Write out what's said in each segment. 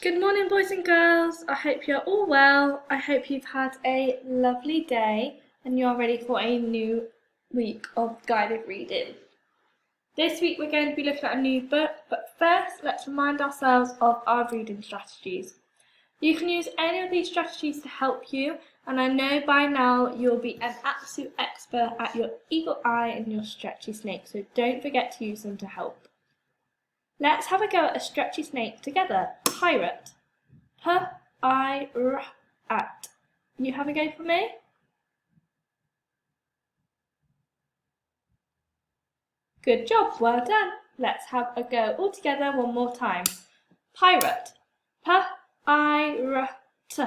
Good morning, boys and girls. I hope you're all well. I hope you've had a lovely day and you're ready for a new week of guided reading. This week we're going to be looking at a new book, but first let's remind ourselves of our reading strategies. You can use any of these strategies to help you, and I know by now you'll be an absolute expert at your eagle eye and your stretchy snake, so don't forget to use them to help. Let's have a go at a stretchy snake together. Pirate. P-I-R-A-T. You have a go for me? Good job, well done. Let's have a go all together one more time. Pirate. P-I-R-A-T.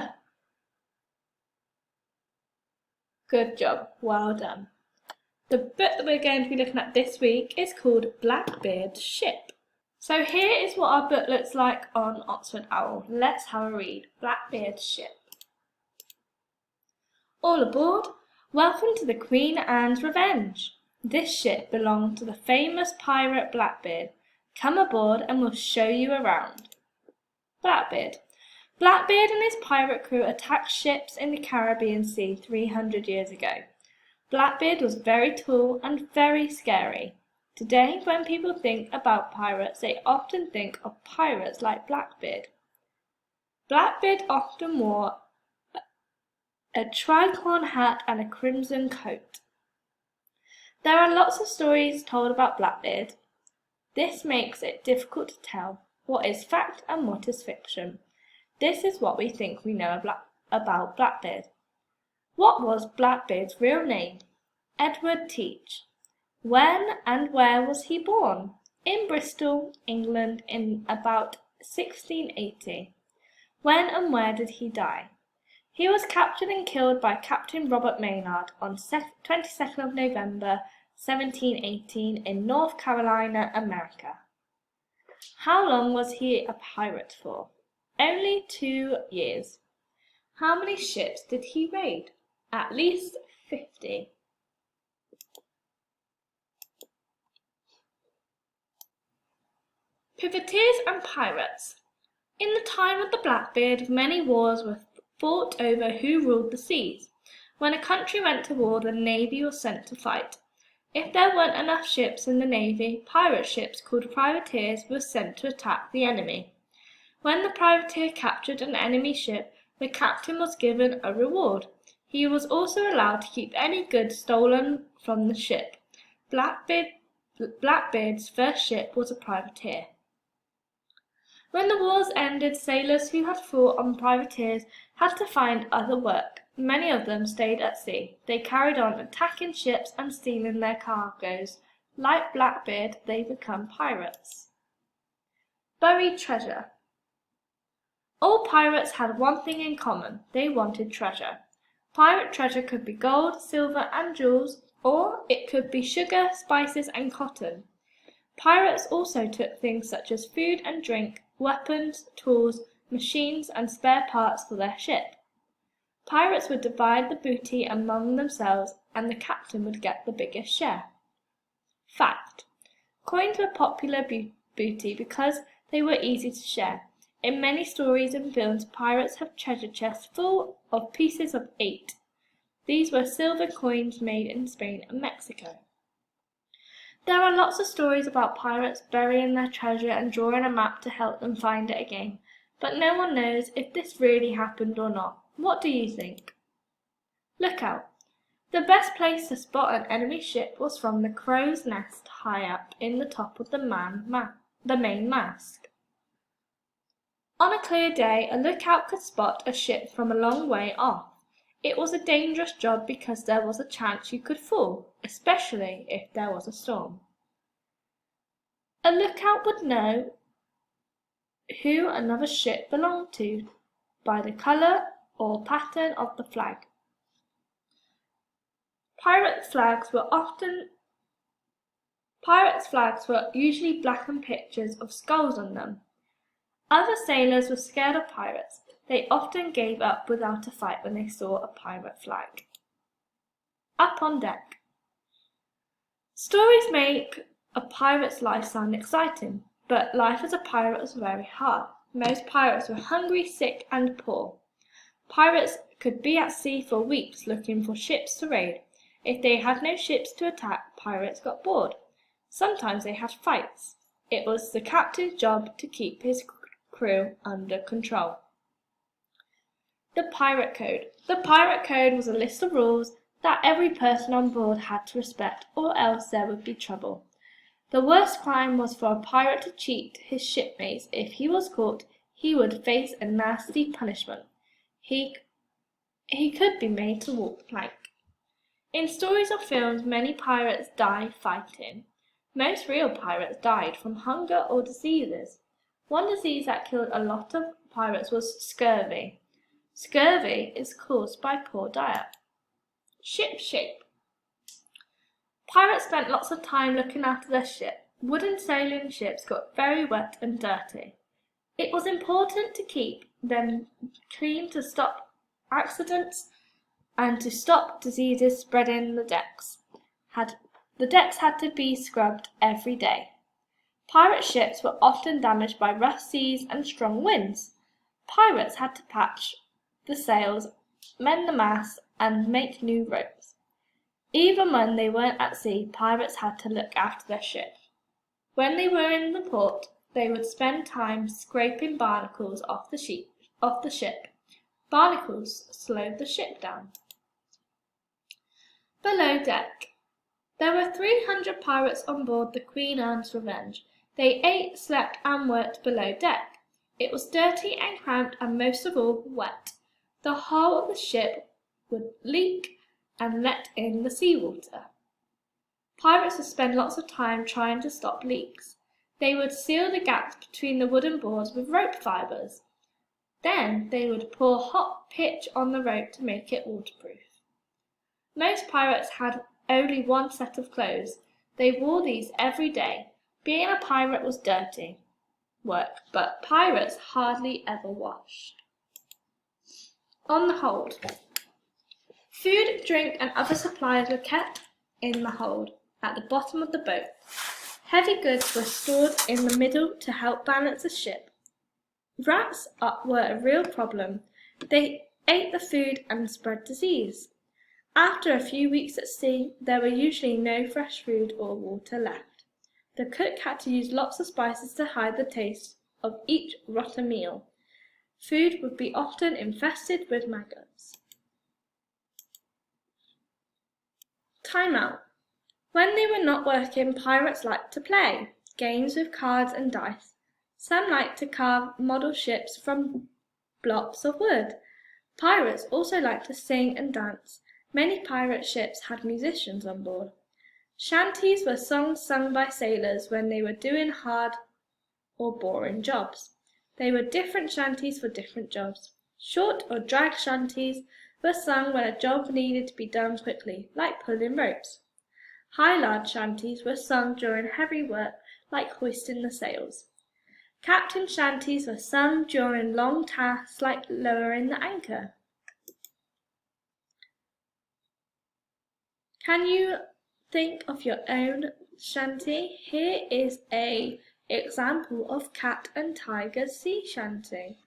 Good job, well done. The book that we're going to be looking at this week is called Blackbeard's Ship. So here is what our book looks like on Oxford Owl. Let's have a read. Blackbeard's Ship. All aboard! Welcome to the Queen Anne's Revenge. This ship belonged to the famous pirate Blackbeard. Come aboard and we'll show you around. Blackbeard. Blackbeard and his pirate crew attacked ships in the Caribbean Sea 300 years ago. Blackbeard was very tall and very scary. Today, when people think about pirates, they often think of pirates like Blackbeard. Blackbeard often wore a tricorn hat and a crimson coat. There are lots of stories told about Blackbeard. This makes it difficult to tell what is fact and what is fiction. This is what we think we know about Blackbeard. What was Blackbeard's real name? Edward Teach. When and where was he born? In Bristol, England, in about 1680. When and where did he die? He was captured and killed by Captain Robert Maynard on 22nd of November 1718 in North Carolina, America. How long was he a pirate for? Only 2 years. How many ships did he raid? At least 50. Privateers and pirates. In the time of the Blackbeard, many wars were fought over who ruled the seas. When a country went to war, the navy was sent to fight. If there weren't enough ships in the navy, pirate ships called privateers were sent to attack the enemy. When the privateer captured an enemy ship, the captain was given a reward. He was also allowed to keep any goods stolen from the ship. Blackbeard's first ship was a privateer. When the wars ended, sailors who had fought on privateers had to find other work. Many of them stayed at sea. They carried on attacking ships and stealing their cargoes. Like Blackbeard, they become pirates. Buried treasure. All pirates had one thing in common. They wanted treasure. Pirate treasure could be gold, silver, and jewels, or it could be sugar, spices, and cotton. Pirates also took things such as food and drink, weapons, tools, machines, and spare parts for their ship. Pirates would divide the booty among themselves, and the captain would get the biggest share. Fact: coins were popular booty because they were easy to share. In many stories and films, pirates have treasure chests full of pieces of 8. These were silver coins made in Spain and Mexico. There are lots of stories about pirates burying their treasure and drawing a map to help them find it again, but no one knows if this really happened or not. What do you think? Look out! The best place to spot an enemy ship was from the crow's nest high up in the top of the main mast. On a clear day, a lookout could spot a ship from a long way off. It was a dangerous job because there was a chance you could fall, especially if there was a storm. A lookout would know who another ship belonged to by the colour or pattern of the flag. Pirates' flags were usually blackened pictures of skulls on them. Other sailors were scared of pirates. They often gave up without a fight when they saw a pirate flag. Up on deck. Stories make a pirate's life sound exciting, but life as a pirate was very hard. Most pirates were hungry, sick, and poor. Pirates could be at sea for weeks looking for ships to raid. If they had no ships to attack, pirates got bored. Sometimes they had fights. It was the captain's job to keep his crew under control. The Pirate Code. The Pirate Code was a list of rules that every person on board had to respect, or else there would be trouble. The worst crime was for a pirate to cheat his shipmates. If he was caught, he would face a nasty punishment. He could be made to walk the plank. In stories or films, many pirates die fighting. Most real pirates died from hunger or diseases. One disease that killed a lot of pirates was scurvy. Scurvy is caused by poor diet. Ship shape. Pirates spent lots of time looking after their ship. Wooden sailing ships got very wet and dirty. It was important to keep them clean to stop accidents and to stop diseases spreading the decks. The decks had to be scrubbed every day. Pirate ships were often damaged by rough seas and strong winds. Pirates had to patch the sails, mend the masts, and make new ropes. Even when they weren't at sea, pirates had to look after their ship. When they were in the port, they would spend time scraping barnacles off the ship. Barnacles slowed the ship down. Below deck. There were 300 pirates on board the Queen Anne's Revenge. They ate, slept, and worked below deck. It was dirty and cramped and most of all wet. The hull of the ship would leak and let in the seawater. Pirates would spend lots of time trying to stop leaks. They would seal the gaps between the wooden boards with rope fibres. Then they would pour hot pitch on the rope to make it waterproof. Most pirates had only one set of clothes. They wore these every day. Being a pirate was dirty work, but pirates hardly ever washed. On the hold. Food, drink, and other supplies were kept in the hold at the bottom of the boat. Heavy goods were stored in the middle to help balance the ship. Rats were a real problem. They ate the food and spread disease. After a few weeks at sea, there were usually no fresh food or water left. The cook had to use lots of spices to hide the taste of each rotten meal. Food would be often infested with maggots. Time out. When they were not working, pirates liked to play games with cards and dice. Some liked to carve model ships from blocks of wood. Pirates also liked to sing and dance. Many pirate ships had musicians on board. Shanties were songs sung by sailors when they were doing hard or boring jobs. They were different shanties for different jobs. Short or drag shanties were sung when a job needed to be done quickly, like pulling ropes. Highland shanties were sung during heavy work, like hoisting the sails. Captain shanties were sung during long tasks, like lowering the anchor. Can you think of your own shanty? Here is an example of Cat and Tiger's sea shanty.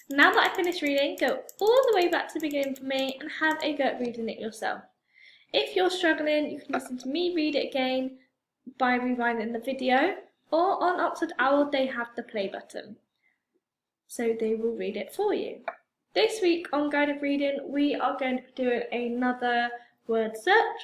Now that I finished reading, go all the way back to the beginning for me and have a go at reading it yourself. If you're struggling, you can listen to me read it again by rewinding the video, or on Oxford Owl they have the play button, so they will read it for you. This week on Guided Reading, we are going to be doing another word search.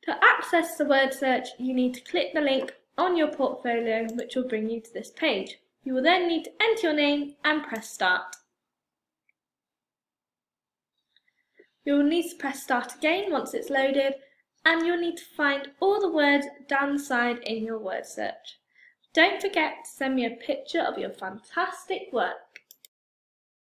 To access the word search, you need to click the link on your portfolio, which will bring you to this page. You will then need to enter your name and press start. You will need to press start again once it's loaded, and you'll need to find all the words down the side in your word search. Don't forget to send me a picture of your fantastic work.